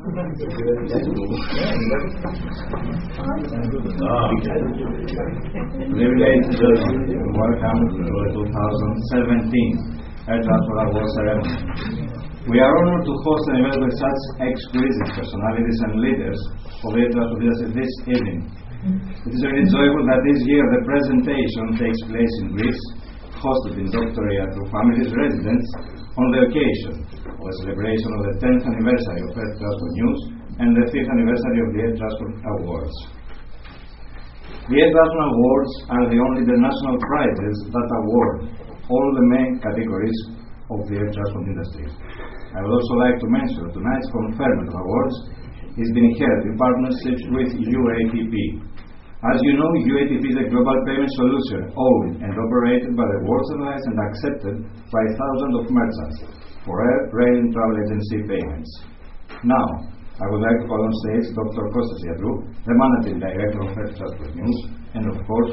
Privileged welcome to the 2017 Air Transport Awards ceremony. We are honored to host an event with such exquisite personalities and leaders of the air transport industry this evening. It is very joyful that this year the presentation takes place in Greece, hosted in Dr. Iatrou family's residence on the occasion of the celebration of the 10th anniversary of Air Transport News and the 5th anniversary of the Air Transport Awards. The Air Transport Awards are the only international prizes that award all the main categories of the air transport industry. I would also like to mention that tonight's conferment of awards is being held in partnership with UATP. As you know, UATP is a global payment solution owned and operated by the world's allies and accepted by thousands of merchants for air, rail and travel agency payments. Now, I would like to call on stage Dr. Iatrou, the Managing Director of Air Transport News, and of course,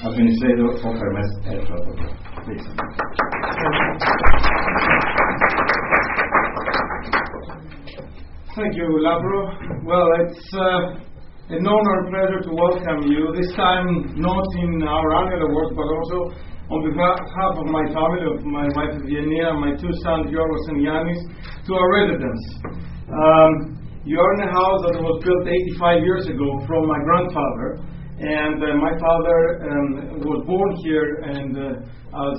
Administrator of Hermes Air Transport. Please. Thank you, Labro. Well, it's an honor and pleasure to welcome you, this time not in our annual awards, but also on behalf of my family, of my wife Eugenia, and my two sons, Yorgos and Yannis, to our residence. You are in a house that was built 85 years ago from my grandfather, and my father was born here, and as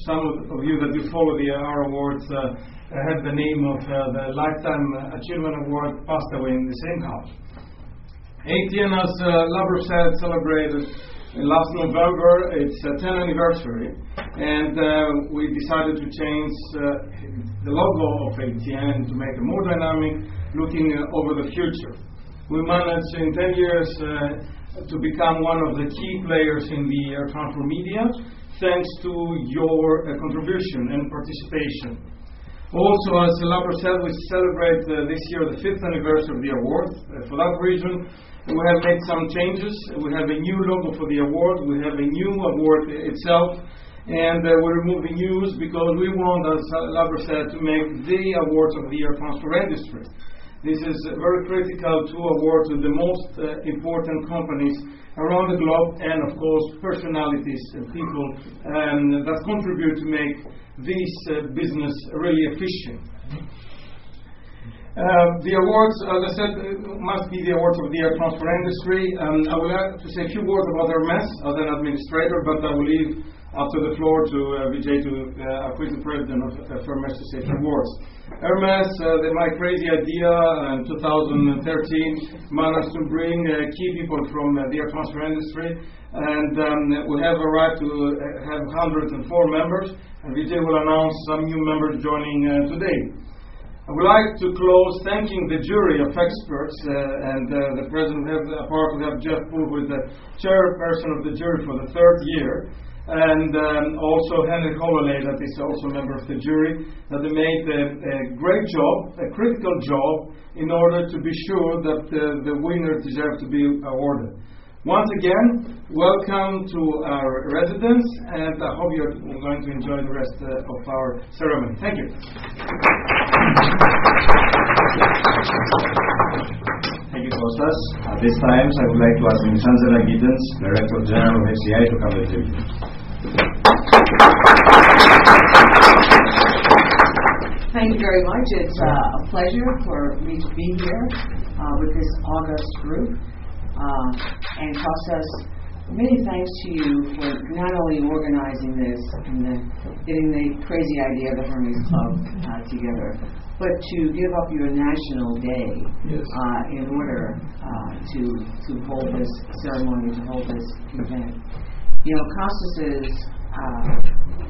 some of you that you follow our awards had the name of the Lifetime Achievement Award, passed away in the same house. ATN, as Labro said, celebrated last November its 10th anniversary, and we decided to change the logo of ATN to make it more dynamic, looking over the future. We managed in 10 years to become one of the key players in the air transport media, thanks to your contribution and participation. Also, as Labro said, we celebrate this year the 5th anniversary of the award. For that reason, we have made some changes. We have a new logo for the award. We have a new award itself. And we remove the news because we want, as Labro said, to make the awards of the air transport industry. This is very critical to award to the most important companies around the globe, and of course personalities and people that contribute to make this business really efficient. The awards, as I said, must be the awards of the air transport industry. I would like to say a few words about Hermes as an administrator, but I will leave after the floor to Vijay, who is the president of Hermes, to say a few words. Hermes, my crazy idea in 2013, managed to bring key people from the air transport industry, and we have arrived to have 104 members, and Vijay will announce some new members joining today. I would like to close thanking the jury of experts, and the president of we have Jeff Poole, who is the chairperson of the jury for the 3rd year, and also Henry Holloway, that is also a member of the jury, that they made a great job, a critical job, in order to be sure that the winners deserve to be awarded. Once again, welcome to our residence, and I hope you're going to enjoy the rest of our ceremony. Thank you. Thank you, Kostas. At this time, I would like to ask Ms. Angela Giddens, Director General of FCI, to come to the tribune. Thank you very much. It's a pleasure for me to be here with this august group. And Kostas, many thanks to you for not only organizing this and getting the crazy idea of the Hermes Club together, but to give up your national day in order to hold this ceremony, to hold this event. You know, Kostas's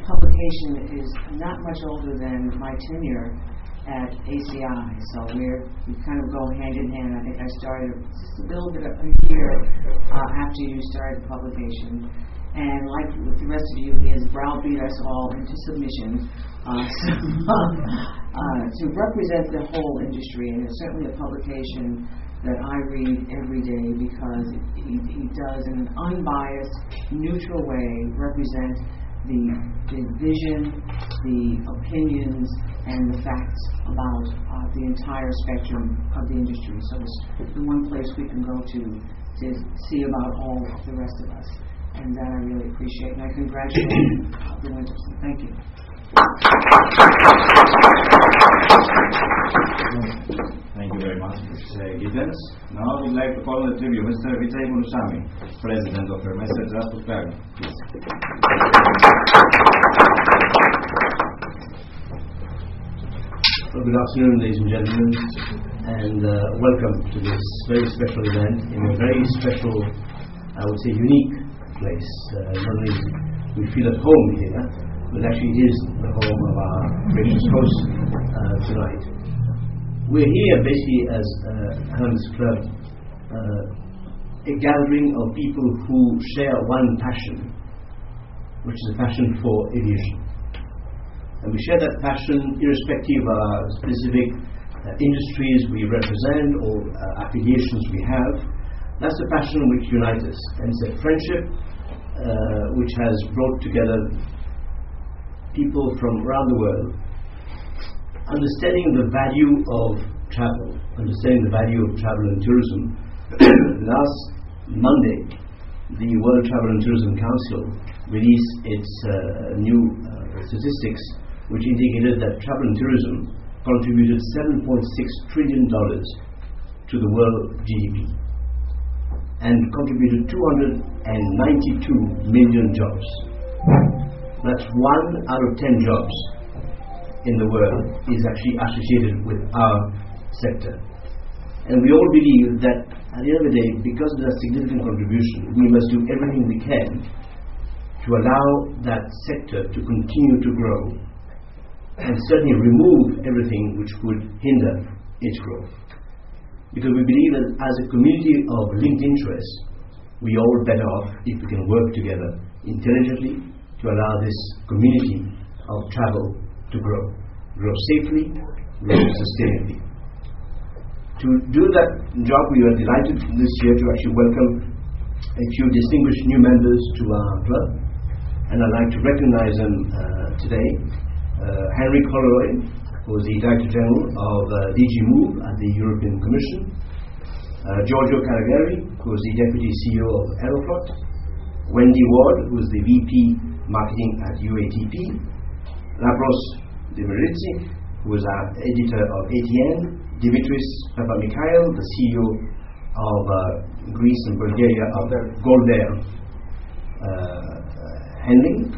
publication is not much older than my tenure at ACI, so we kind of go hand in hand. I think I started just a little bit a year after you started the publication, and like with the rest of you, he has browbeat us all into submission to represent the whole industry, and it's certainly a publication that I read every day because he does, in an unbiased, neutral way, represent the vision, the opinions, and the facts about the entire spectrum of the industry. So it's the one place we can go to see about all of the rest of us. And that I really appreciate. And I congratulate the Winterson. Thank you. Thank you very much, Mr. Giddens. Now I would like to call on the tribute Mr. Vijay Mulusamy, President of Hermesa Transport Cargo. Please. Well, good afternoon, ladies and gentlemen, and welcome to this very special event in a very special, I would say, unique place. Not only we feel at home here, but actually it is the home of our gracious host tonight. We're here basically as Hermes Club, a gathering of people who share one passion, which is a passion for aviation. And we share that passion irrespective of our specific industries we represent or affiliations we have. That's the passion which unites us. And it's a friendship which has brought together people from around the world, understanding the value of travel, understanding the value of travel and tourism. Last Monday, the World Travel and Tourism Council released its new statistics, which indicated that travel and tourism contributed $7.6 trillion to the world GDP and contributed 292 million jobs. That's 1 out of 10 jobs in the world is actually associated with our sector. And we all believe that at the end of the day, because of that significant contribution, we must do everything we can to allow that sector to continue to grow and certainly remove everything which would hinder its growth. Because we believe that as a community of linked interests, we are all better off if we can work together intelligently to allow this community of travel to grow safely, grow sustainably. To do that job, we are delighted this year to actually welcome a few distinguished new members to our club, and I'd like to recognize them today. Henry Colroy, who is the Director General of DG Move at the European Commission, Giorgio Caragari, who is the Deputy CEO of Aeroflot, Wendy Ward, who is the VP Marketing at UATP, Lavros Demiritsi, who is our editor of ATN, Dimitris Papamikhail, the CEO of Greece and Bulgaria of Goldair Handling,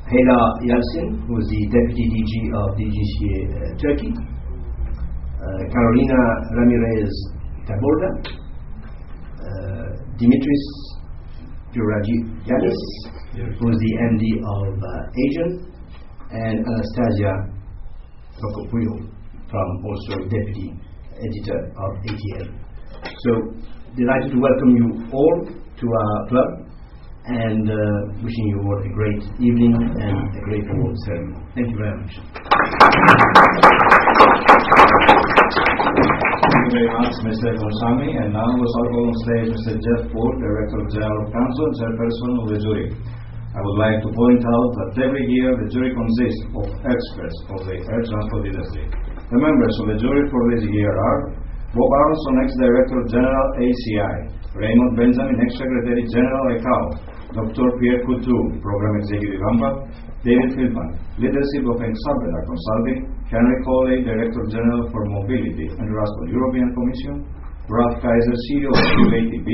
Hela Yalcin, who is the Deputy DG of DGCA Turkey, Carolina Ramirez Taborda, Dimitris Duragianis, who is the MD of Asian, and Anastasia Prokopuyo, from also Deputy Editor of ATN. So, delighted to welcome you all to our club, and wishing you all a great evening and a great award ceremony. Thank you very much. Thank you very much, Mr. Mulusamy. And now we'll call on stage Mr. Jeff Ford, Director General of Council and Chairperson of the jury. I would like to point out that every year the jury consists of experts of the air transport industry. The members of the jury for this year are Bob Aronson, ex-Director General ACI, Raymond Benjamin, ex-Secretary General ICAO, Dr. Pierre Coutu, Program Executive AMBA, David Philpott, Leadership of Exabela Consulting, Henry Coley, Director General for Mobility and Transport, European Commission, Ralph Kaiser, CEO of UATP,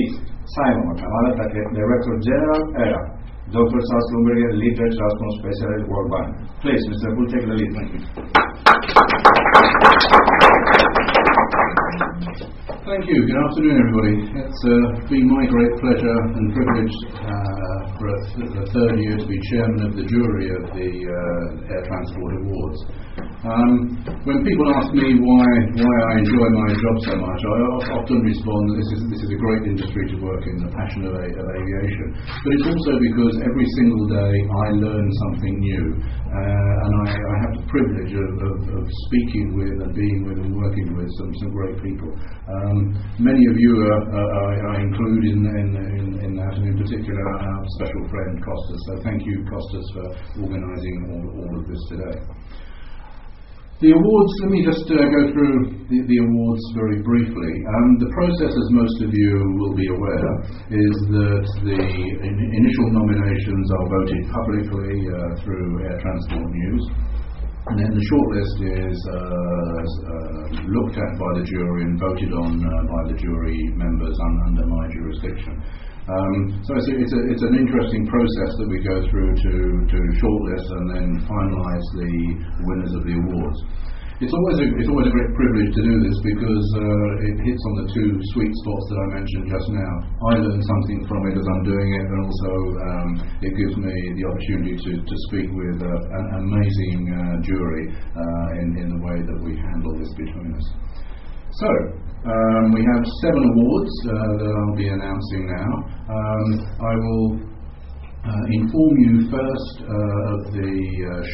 Simon McNamara, Director General ERA, Dr. Charles Lumberger, Lead Air Transport Specialist, World Bank. Please, Mr. Poole, take the lead. Thank you. Thank you. Good afternoon, everybody. It's been my great pleasure and privilege for the third year to be chairman of the jury of the Air Transport Awards. When people ask me why I enjoy my job so much, I often respond that this is a great industry to work in, the passion of aviation. But it's also because every single day I learn something new, and I have the privilege of speaking with and being with and working with some great people. Many of you are included in that, and in particular our special friend Costas. So thank you, Costas, for organising all of this today. The awards, let me just go through the awards very briefly. The process, as most of you will be aware, is that the initial nominations are voted publicly through Air Transport News, and then the shortlist is looked at by the jury and voted on by the jury members under my jurisdiction. So it's an interesting process that we go through to shortlist and then finalise the winners of the awards. It's always a great privilege to do this because it hits on the two sweet spots that I mentioned just now. I learn something from it as I'm doing it, and also it gives me the opportunity to speak with an amazing jury in the way that we handle this between us. So, we have 7 awards that I'll be announcing now. I will inform you first of the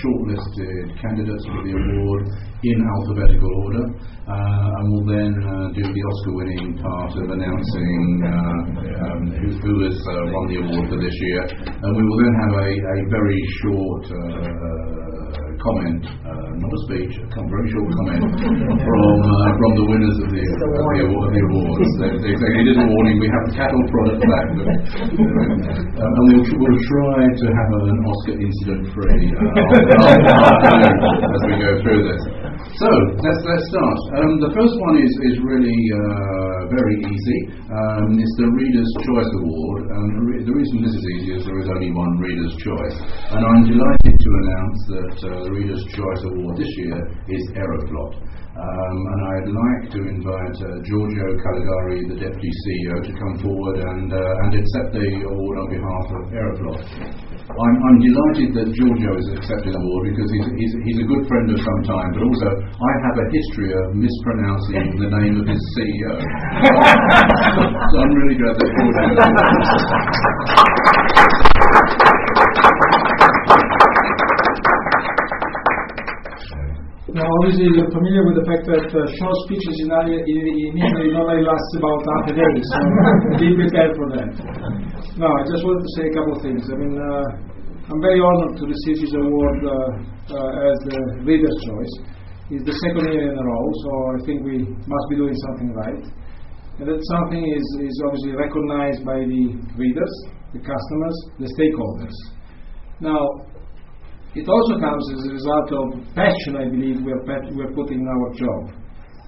shortlisted candidates for the award in alphabetical order, and we'll then do the Oscar-winning part of announcing who has won the award for this year, and we will then have a very short comment, not a speech, a very short comment from the winners of the awards. It is a warning. We have a cattle product back, and we'll try to have an Oscar incident-free afternoon as we go through this. So let's start. The first one is really very easy. It's the Reader's Choice Award, and the reason this is easy is there is only one Reader's Choice, and I'm delighted to announce that the Reader's Choice Award this year is Aeroflot. And I'd like to invite Giorgio Caligari, the Deputy CEO, to come forward and accept the award on behalf of Aeroflot. I'm delighted that Giorgio has accepted the award because he's a good friend of some time, but also I have a history of mispronouncing the name of his CEO. So I'm really glad that Giorgio Now, obviously, you're familiar with the fact that short speeches in Italy normally last about half a day, so be prepared for that. No, I just wanted to say a couple of things. I mean, I'm very honored to receive this award as the Reader's Choice. It's the second year in a row, so I think we must be doing something right. And that something is obviously recognized by the readers, the customers, the stakeholders. Now, it also comes as a result of passion, I believe, we're putting in our job.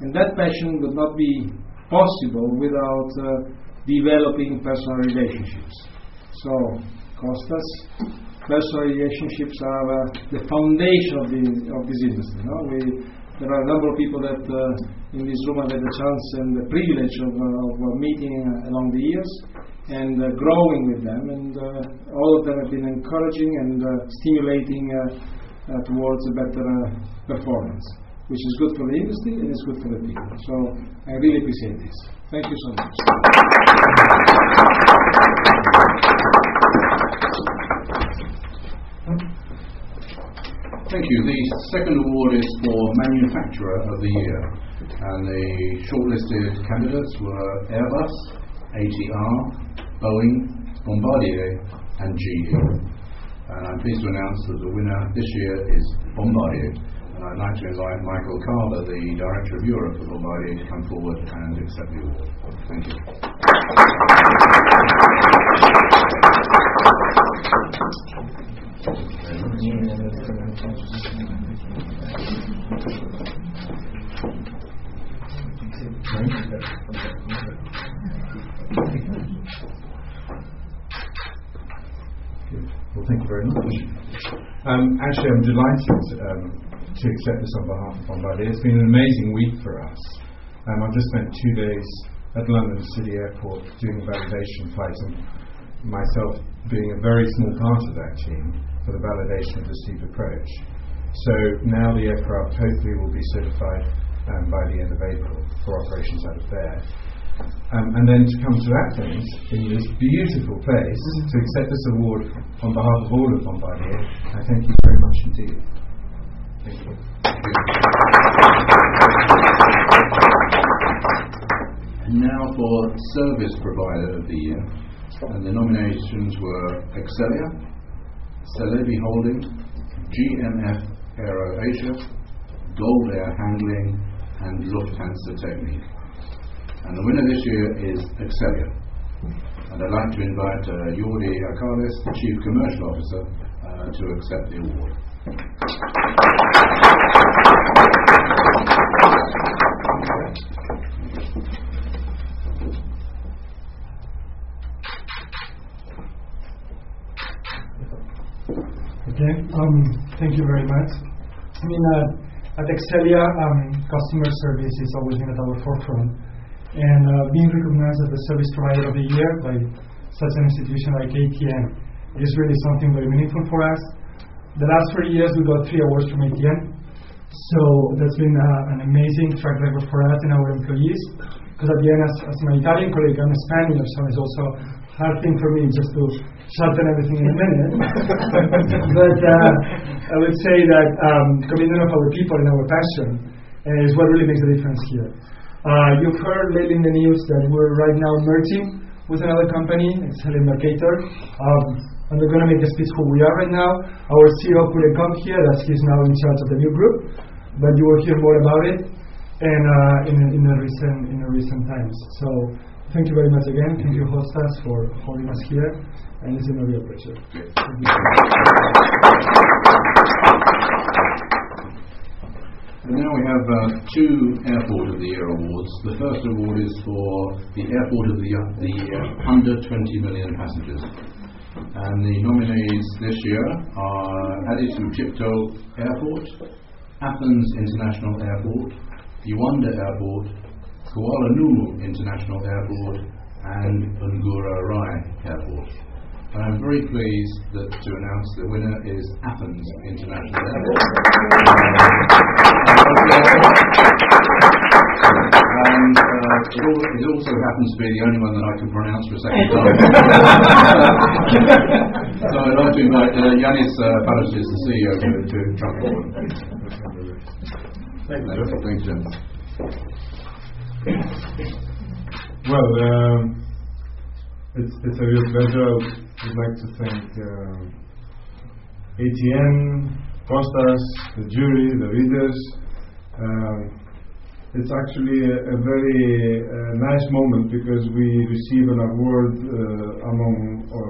And that passion would not be possible without developing personal relationships. So, Costas, personal relationships are the foundation of this industry. No? There are a number of people that in this room I've had the chance and the privilege of meeting along the years and growing with them, and all of them have been encouraging and stimulating towards a better performance, which is good for the industry and it's good for the people. So I really appreciate this. Thank you so much. Thank you. The second award is for Manufacturer of the Year, and the shortlisted candidates were Airbus, ATR, Boeing, Bombardier, and GE. And I'm pleased to announce that the winner this year is Bombardier. And I'd like to invite Michael Carver, the Director of Europe for Bombardier, to come forward and accept the award. Thank you. Well, thank you very much. Actually, I'm delighted to accept this on behalf of Bombardier. It's been an amazing week for us. I've just spent 2 days at London City Airport doing validation flights, and myself being a very small part of that team for the validation of the steep approach. So now the aircraft hopefully will be certified by the end of April for operations out of there. And then to come to Athens, in this beautiful place, to accept this award on behalf of all of Bombardier, I thank you very much indeed. Thank you. And now for Service Provider of the Year. And the nominations were Excelia, Celebi Holding, GMF Aero Asia, Gold Air Handling, and Lufthansa Technik. And the winner this year is Excelia. And I'd like to invite Jordi Akalis, the Chief Commercial Officer, to accept the award. Okay, thank you very much. I mean, at Excelia, customer service is always been at our forefront. And being recognized as the Service Provider of the Year by such an institution like ATN is really something very meaningful for us. The last 3 years, we got 3 awards from ATN. So that's been an amazing track record for us and our employees. Because at the end, as my Italian colleague, I'm Spanish, so it's also a hard thing for me just to shorten everything in a minute. But I would say that commitment of our people and our passion is what really makes the difference here. You've heard lately in the news that we're right now merging with another company, Excelia Mercator. And we're going to make a speech who we are right now. Our CEO couldn't come here, as he's now in charge of the new group, but you will hear more about it and in the recent times. So thank you very much again. Thank you, hostess, for holding us here, and it's been a real pleasure. And now we have 2 Airport of the Year awards. The first award is for the Airport of the Year under 20 million passengers. And the nominees this year are Adisu Cipto Airport, Athens International Airport, Luanda Airport, Kuala Lumpur International Airport, and Ngurah Rai Airport. And I'm very pleased to announce the winner is Athens International Airport. And it also happens to be the only one that I can pronounce for a second time. So I'd like to invite Yanis Palasic, the CEO, to come forward. Thanks, Jim. Well, it's a real pleasure. I'd like to thank ATN, Costas, the jury, the readers. It's actually a very nice moment because we receive an award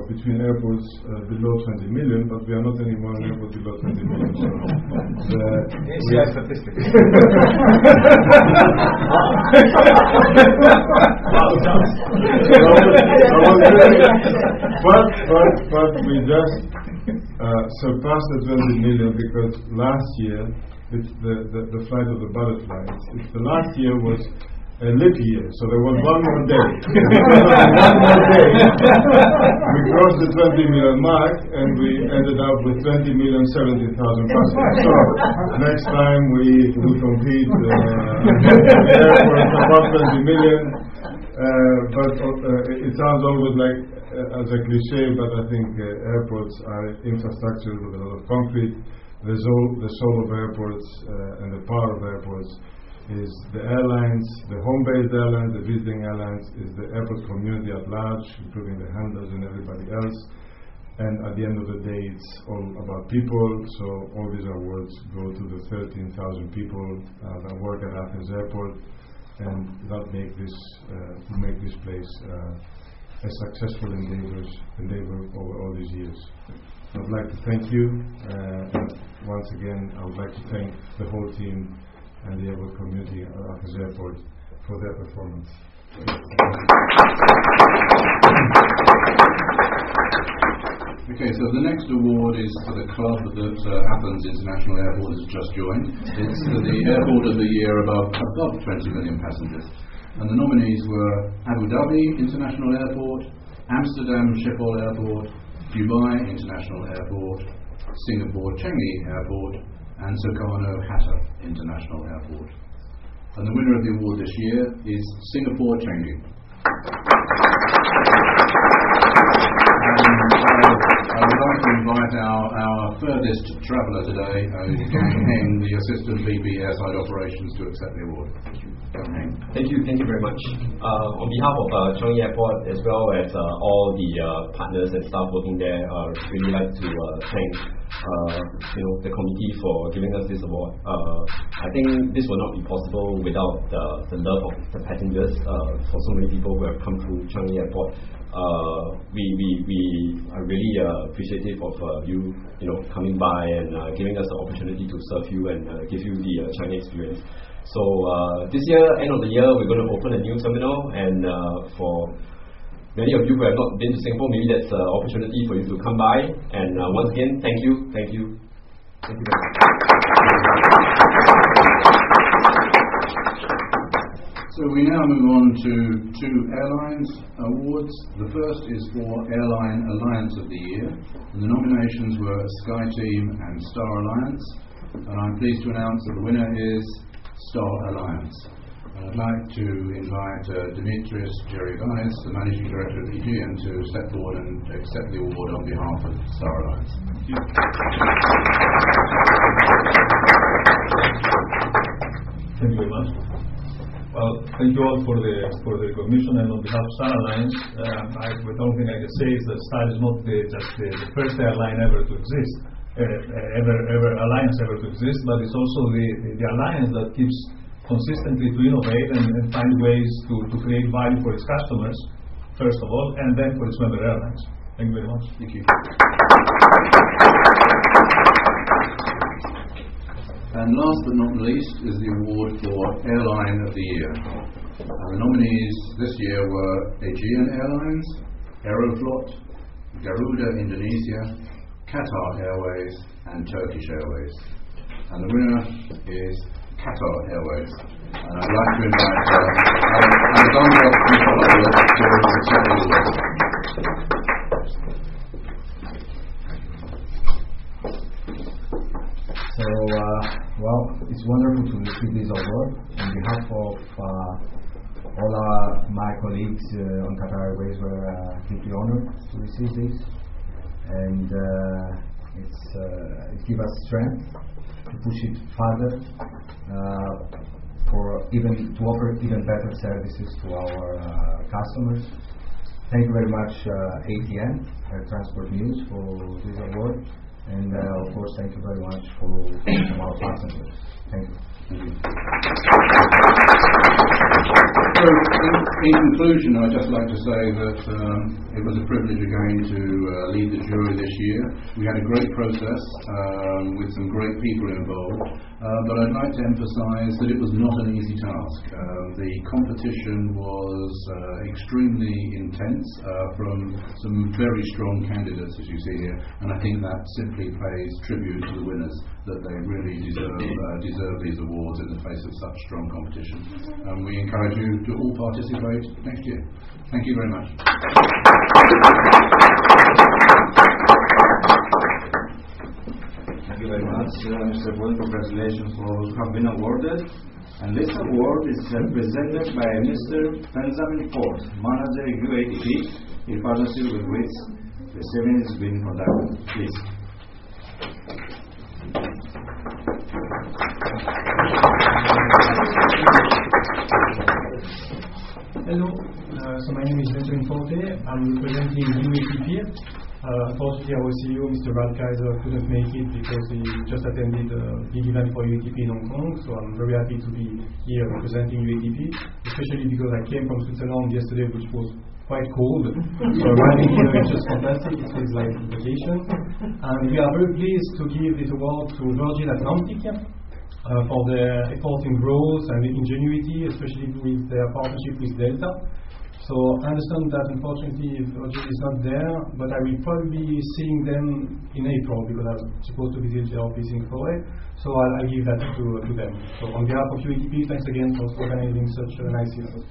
between airports below 20 million, but we are not anymore an airport below 20 million. So statistics. But we just surpassed the 20 million because last year it's the flight of the butterfly. The last year was a leap year, so there was one more day. One more day, we crossed the 20 million mark, and we ended up with 20,070,000 passengers. So next time we compete for above 20 million. But it sounds always like as a cliche, but I think airports are infrastructure with a lot of concrete. The soul of airports and the power of airports is the airlines, the home-based airlines, the visiting airlines, is the airport community at large, including the handlers and everybody else. And at the end of the day, it's all about people. So all these awards go to the 13,000 people that work at Athens Airport, and that make this place a successful endeavor over all these years. I would like to thank you, and once again I would like to thank the whole team and the airport community at Athens Airport for their performance. Okay, so the next award is for the club that Athens International Airport has just joined. It's for the Airport of the Year above 20 million passengers. And the nominees were Abu Dhabi International Airport, Amsterdam Schiphol Airport, Dubai International Airport, Singapore Changi Airport, and Sukarno-Hatta International Airport. And the winner of the award this year is Singapore Changi. I would like to invite our furthest traveller today, Gang Heng, the Assistant VP Airside Operations, to accept the award. Thank you very much. On behalf of Changi Airport, as well as all the partners and staff working there, I'd really like to thank the committee for giving us this award. I think this will not be possible without the love of the passengers. For so many people who have come through Changi Airport, we are really appreciative of you coming by and giving us the opportunity to serve you and give you the Changi experience. So this year, end of the year, we're going to open a new terminal, and for many of you who have not been to Singapore, maybe that's an opportunity for you to come by. And once again, thank you very much. So we now move on to two airlines awards. The first is for Airline Alliance of the Year, and the nominations were SkyTeam and Star Alliance. And I'm pleased to announce that the winner is Star Alliance. I'd like to invite Dimitris Gerivais, the Managing Director of AEGEAN, to step forward and accept the award on behalf of Star Alliance. Thank you. Thank you very much. Well, thank you all for the recognition, and on behalf of Star Alliance, the only thing I can say is that Star is not just the first airline ever to exist, alliance ever to exist, but it's also the alliance that keeps consistently to innovate and find ways to create value for its customers, first of all, and then for its member airlines. Thank you very much. Thank you. And last but not least is the award for Airline of the Year. The nominees this year were AEGEAN Airlines, Aeroflot, Garuda Indonesia, Qatar Airways, and Turkish Airways. And the winner is Qatar Airways. And I'd like to invite Alexander to accept the award. So, it's wonderful to receive this award. On behalf of all my colleagues on Qatar Airways, we're deeply honored to receive this, and it gives us strength to push it further, to offer even better services to our customers. Thank you very much, ATN, Air Transport News, for this award. And of course, thank you very much from our passengers. Thank you. So, in conclusion, I'd just like to say that it was a privilege again to lead the jury this year. We had a great process with some great people involved, but I'd like to emphasise that it was not an easy task. The competition was extremely intense from some very strong candidates, as you see here, and I think that simply pays tribute to the winners, that they really deserve these awards in the face of such strong competition. We encourage you to all participate next year. Thank you very much. Thank you very much, Mr. Well. Congratulations for those who have been awarded. And this award is presented by Mr. Benjamin Ford, Manager UATP, in partnership with which the ceremony is being conducted. Please. Hello, so my name is Benjamin Forte. I'm representing UATP. Unfortunately, our CEO, Mr. Val Kaiser, couldn't make it because he just attended a big event for UATP in Hong Kong. So I'm very happy to be here representing UATP, especially because I came from Switzerland yesterday, which was quite cold. So arriving here is just fantastic. It feels like vacation. And we are very pleased to give this award to Virgin Atlantic for their effort in growth and ingenuity, especially with their partnership with Delta. So I understand that unfortunately Virgin is not there, but I will probably be seeing them in April because I'm supposed to visit their office in Korea. So I'll give that to them. So on behalf of UATP, thanks again for organizing such a nice event.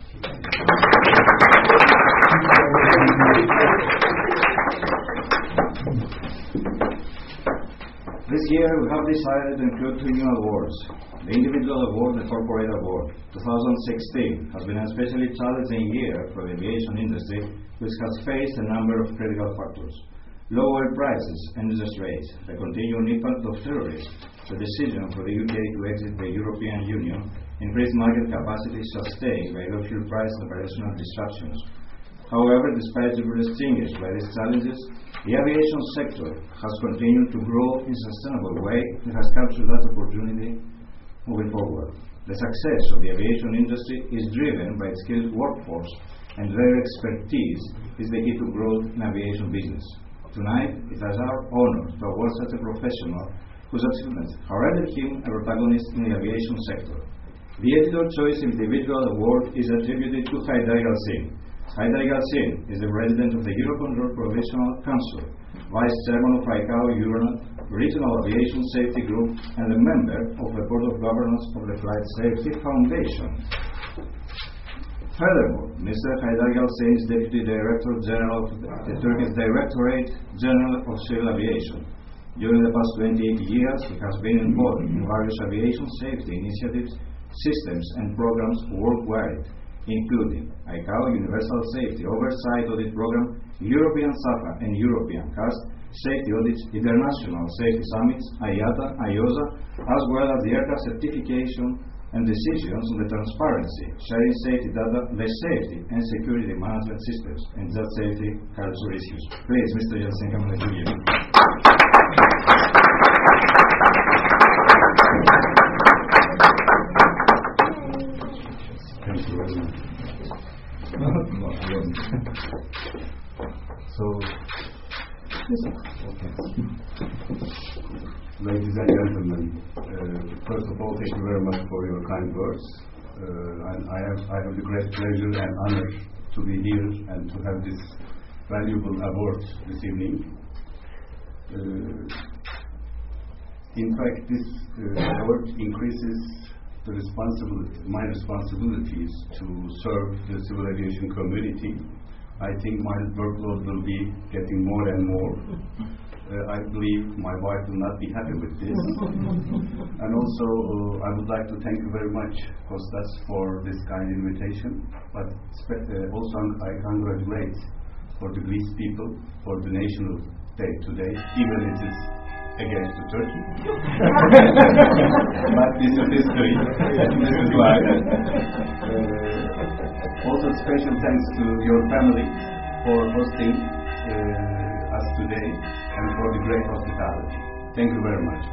This year we have decided to include two new awards. The individual award, the corporate award. 2016 has been an especially challenging year for the aviation industry, which has faced a number of critical factors. Low oil prices and interest rates, the continuing impact of terrorism, the decision for the UK to exit the European Union, increased market capacity sustained by low fuel price and operational disruptions. However, despite the distinguished by these challenges, The aviation sector has continued to grow in a sustainable way and has captured that opportunity moving forward. The success of the aviation industry is driven by its skilled workforce, and their expertise is the key to growth in aviation business. Tonight, it is our honor to award such a professional whose achievements have rendered him a protagonist in the aviation sector. The Editor Choice Individual Award is attributed to Haidar Singh. Haidar Singh is the President of the Eurocontrol Provisional Council, Vice Chairman of ICAO Euronet Regional Aviation Safety Group, and a member of the Board of Governors of the Flight Safety Foundation. Furthermore, Mr. Haidar Singh is Deputy Director General of the Turkish Directorate General of Civil Aviation. During the past 28 years, he has been involved in various aviation safety initiatives, systems and programs worldwide, including ICAO Universal Safety Oversight Audit Program, European SAFA and European CAST, Safety Audits, International Safety Summits, IATA, IOSA, as well as the aircraft certification and decisions on the transparency, sharing safety data, the safety and security management systems, and just safety culture issues. Please, Mr. Yeltsin, come to you. Thank you very much. Ladies and gentlemen, first of all, thank you very much for your kind words. And I have the great pleasure and honor to be here and to have this valuable award this evening. In fact, this award increases my responsibilities to serve the civil aviation community. I think my workload will be getting more and more. I believe my wife will not be happy with this. And also, I would like to thank you very much, Kostas, for this kind invitation. But also, I congratulate for the Greece people for the National Day today, even it is against Turkey. But this is history. This is life. Also, special thanks to your family for hosting us today and for the great hospitality. Thank you very much.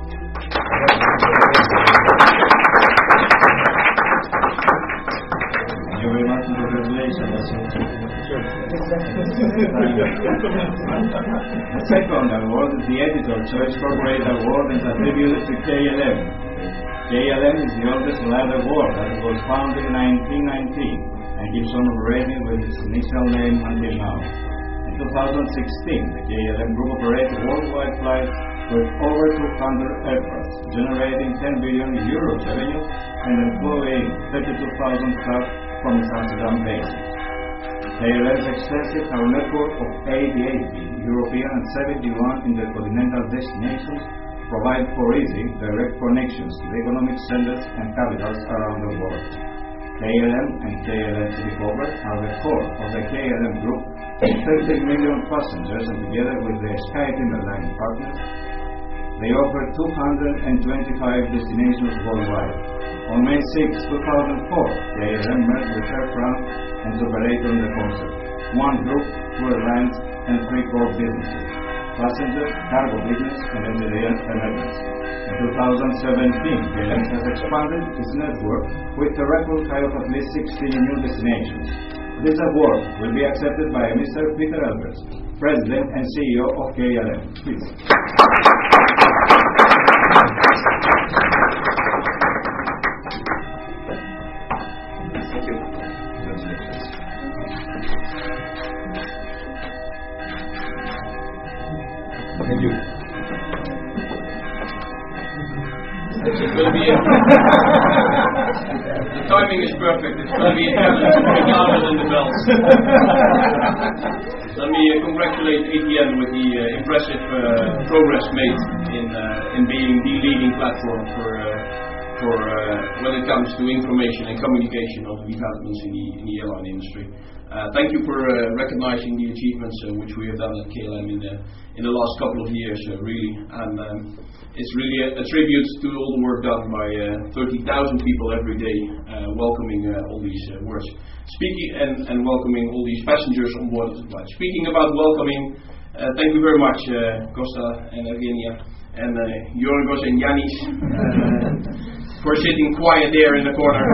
Thank you very much for the congratulations. The second award is the Editor Choice Corporate Award and attributed to KLM. KLM is the oldest land award that was founded in 1919 and keeps on operating with its initial name until now. In 2016, the KLM Group operated worldwide flights with over 200 aircraft, generating 10 billion euros revenue and employing 32,000 staff from its Amsterdam base. KLM's extensive network of 88 European and 71 intercontinental destinations provide for easy, direct connections to the economic centers and capitals around the world. KLM and KLM Citycover are the core of the KLM Group, with 13 million passengers, and together with their SkyTeam airline partners, they offer 225 destinations worldwide. On May 6, 2004, KLM merged with Air France and operated on the concept: one group, two airlines, and three core businesses: passenger, cargo business, and engineering elements. In 2017, KLM has expanded its network with a record high of at least 16 new destinations. This award will be accepted by Mr. Peter Elbers, President and CEO of KLM. Please. Thank you. Thank you. It's going to be the timing is perfect. It's going to be a challenge to be louder than the bells. Let me congratulate ATN with the impressive progress made in being the leading platform for when it comes to information and communication of developments in the airline industry. Thank you for recognizing the achievements which we have done at KLM in the last couple of years, really. And it's really a tribute to all the work done by 30,000 people every day, welcoming all these words. Speaking and welcoming all these passengers on board of the flight. Speaking about welcoming, Thank you very much, Costa and Evgenia, and Yorgos and Yanis for sitting quiet there in the corner.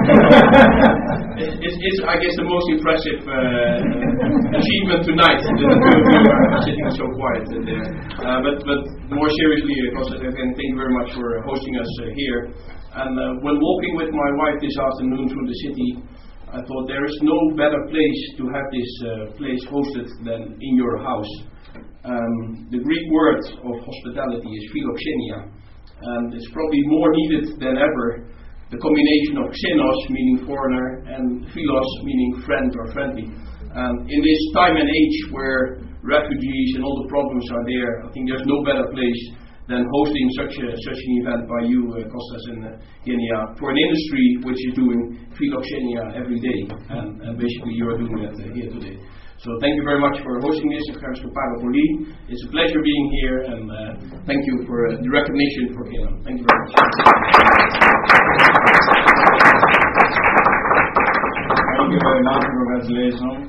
It's I guess, the most impressive achievement tonight. The two of you are sitting so quiet there. But more seriously, Costa, again, thank you very much for hosting us here. And when walking with my wife this afternoon through the city, I thought there is no better place to have this place hosted than in your house. The Greek word of hospitality is philoxenia, and it's probably more needed than ever. The combination of xenos, meaning foreigner, and philos, meaning friend or friendly. In this time and age where refugees and all the problems are there, I think there's no better place than hosting such an event by you, Kostas and Genia, for an industry which is doing philoxenia every day, and basically you are doing that here today. So thank you very much for hosting this. It's a pleasure being here, and thank you for the recognition for Genia. Thank you very much. Thank you very much. Congratulations.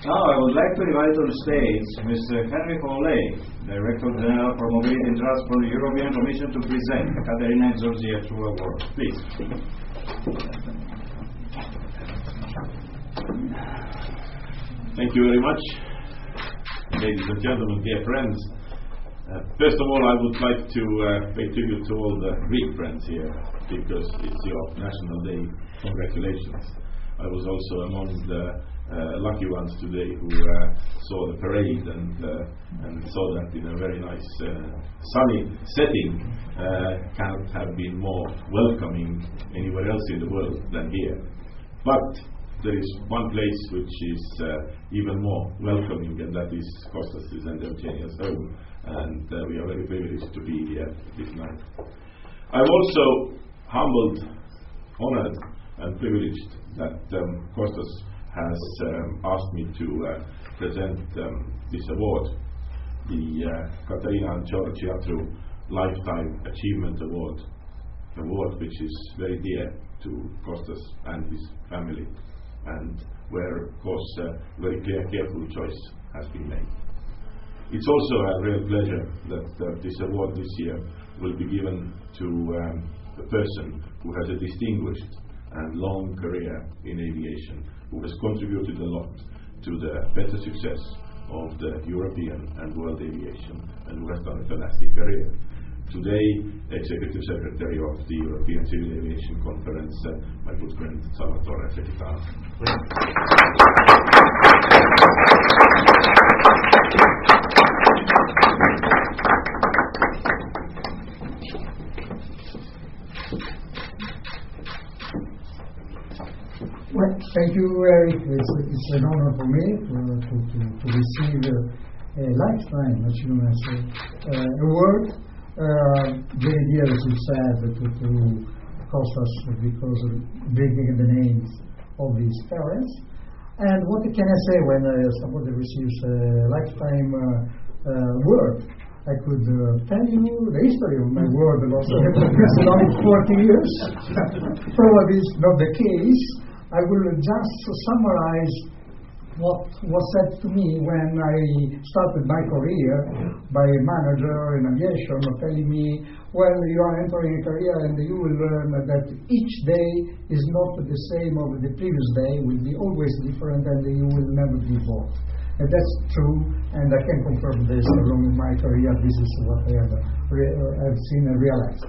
Now I would like to invite on stage Mr. Henry Foley, Director General for Mobility and Transport, the European Commission, to present the Katerina and Georgia True Award. Please. Thank you very much, ladies and gentlemen, dear friends. First of all, I would like to pay tribute to all the Greek friends here, because it's your National Day. Congratulations. I was also among the lucky ones today who saw the parade and saw that in a very nice sunny setting. Cannot have been more welcoming anywhere else in the world than here. But there is one place which is even more welcoming, and that is Kostas' and Eugenia's home, and we are very privileged to be here this night. I'm also humbled, honored, and privileged that Kostas has asked me to present this award, the Katerina and George Teatru Lifetime Achievement Award which is very dear to Kostas and his family, and where, of course, very careful choice has been made. It's also a real pleasure that this award this year will be given to a person who has a distinguished and long career in aviation, who has contributed a lot to the better success of the European and world aviation, and who has done a fantastic career. Today, Executive Secretary of the European Civil Aviation Conference, my good friend Salvatore Fetitano. Well, thank you. It's an honor for me to receive a lifetime achievement award. Very dear, as you said, to Kostas, because of bringing the names of his parents. And what can I say when somebody receives a lifetime award? I could tell you the history of my award, because it's only 40 years. Probably it's not the case. I will just summarize what was said to me when I started my career by a manager in aviation telling me, well, you are entering a career and you will learn that each day is not the same of the previous day, will be always different, and you will never be bored. And that's true, and I can confirm this along my career. This is what I have seen and realized.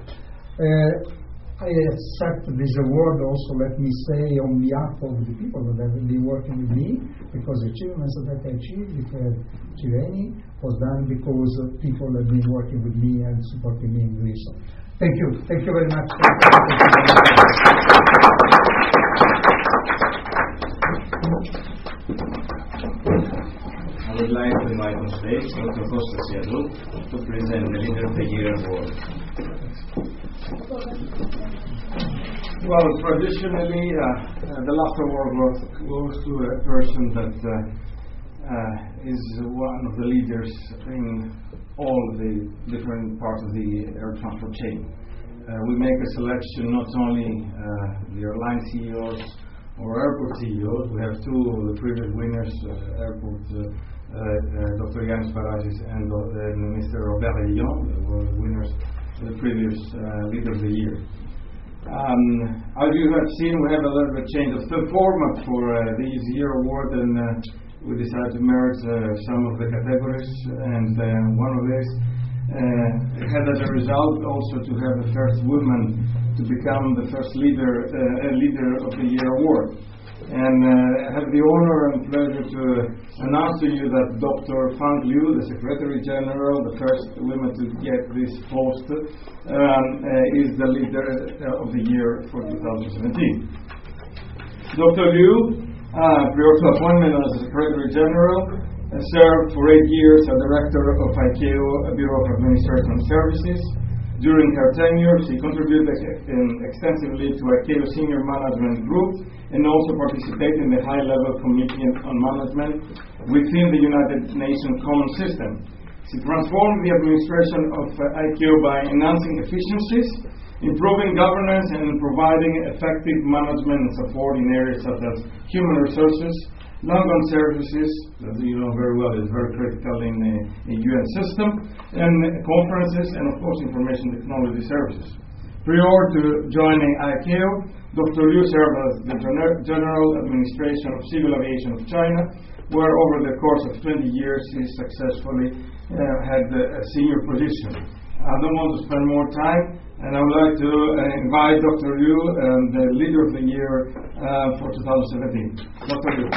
I accept this award also, let me say, on behalf of the people that have been working with me, because the achievements that I achieved, if I achieved any, was done because people have been working with me and supporting me in doing so. Thank you. Thank you very much. I would like to invite on stage Dr. Kostas Teatru to present the Leader of the Year Award. Well, traditionally, the last award goes to a person that is one of the leaders in all the different parts of the air transport chain. We make a selection not only the airline CEOs or airport CEOs. We have two of the previous winners, airport Dr. Yanis Parasis and Mr. Robert Lyon, were winners the previous Leader of the Year. As you have seen, we have a little bit change of the format for this year award, and we decided to merge some of the categories, and one of these had as a result also to have the first woman to become the first Leader of the Year award. And I have the honor and pleasure to announce to you that Dr. Fang Liu, the Secretary General, the first woman to get this post, is the Leader of the Year for 2017. Dr. Liu, prior to appointment as Secretary General, served for 8 years as Director of ICAO, Bureau of Administration Services. During her tenure, she contributed extensively to ICAO Senior Management Group and also participated in the High-Level Committee on Management within the United Nations Common System. She transformed the administration of ICAO by enhancing efficiencies, improving governance, and providing effective management and support in areas such as human resources, long-term services, as you know very well, is very critical in the UN system, and conferences, and of course information technology services. Prior to joining ICAO, Dr. Liu served as the General Administration of Civil Aviation of China, where over the course of 20 years he successfully had a senior position. I don't want to spend more time, and I would like to invite Dr. Liu, the Leader of the Year for 2017. Dr. Liu.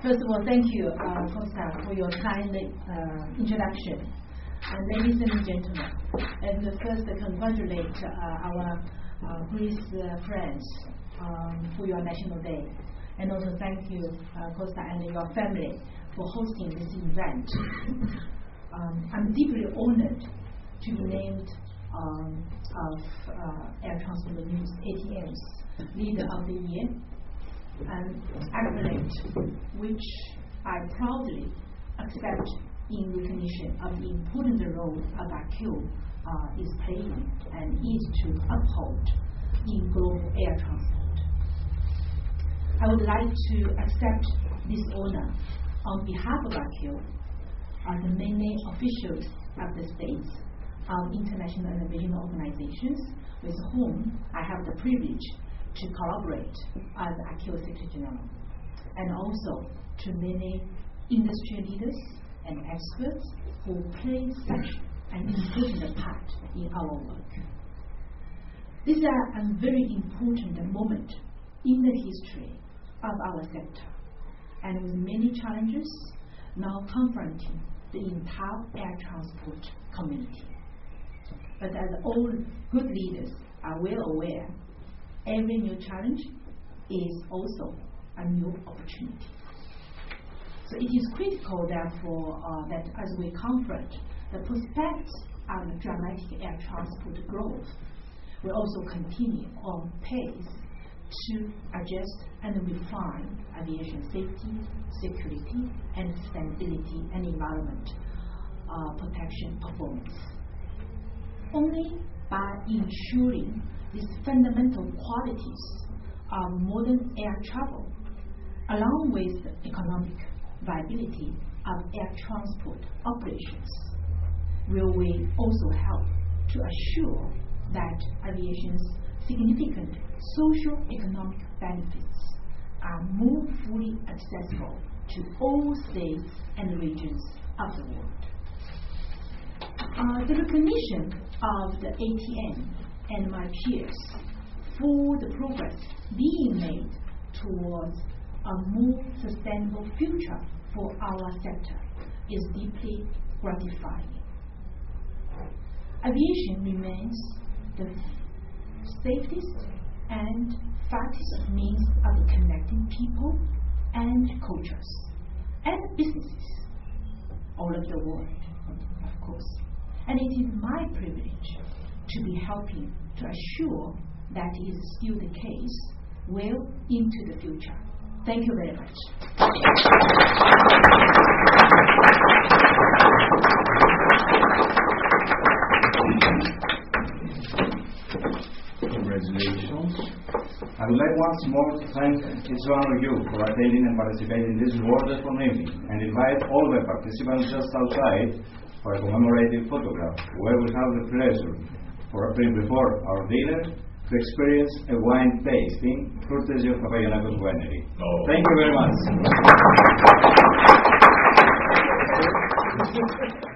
First of all, thank you, Costa, for your kind introduction. Ladies and gentlemen, and first congratulate our Greece friends for your National Day, and also thank you, Costa, and your family for hosting this event. I'm deeply honored to be named of Air Transport News ATN's Leader of the Year, an accolade which I proudly accept in recognition of the important role of ICAO is playing and is to uphold in global air transport. I would like to accept this honor on behalf of ICAO, the many officials of the states, international and regional organizations with whom I have the privilege to collaborate as ICAO Secretary General, and also to many industry leaders and experts who play such an important part in our work. This is a very important moment in the history of our sector, and with many challenges now confronting the entire air transport community. But as all good leaders are well aware, every new challenge is also a new opportunity. So it is critical, therefore, that as we confront the prospects of dramatic air transport growth, we also continue on pace to adjust and refine aviation safety, security, and sustainability and environment protection performance. Only by ensuring these fundamental qualities of modern air travel, along with the economic viability of air transport operations, will we also help to assure that aviation's significant social-economic benefits are more fully accessible to all states and regions of the world. The recognition of the ATN and my peers for the progress being made towards a more sustainable future for our sector is deeply gratifying. Aviation remains the safest and fastest means of connecting people and cultures and businesses all over the world, of course. And it is my privilege to be helping to assure that is still the case well into the future. Thank you very much. I would like once more to thank each one of you for attending and participating in this wonderful evening, and invite all the participants just outside for a commemorative photograph, where we have the pleasure, before our dinner, to experience a wine tasting courtesy of Papayonacos Winery. Thank you very much.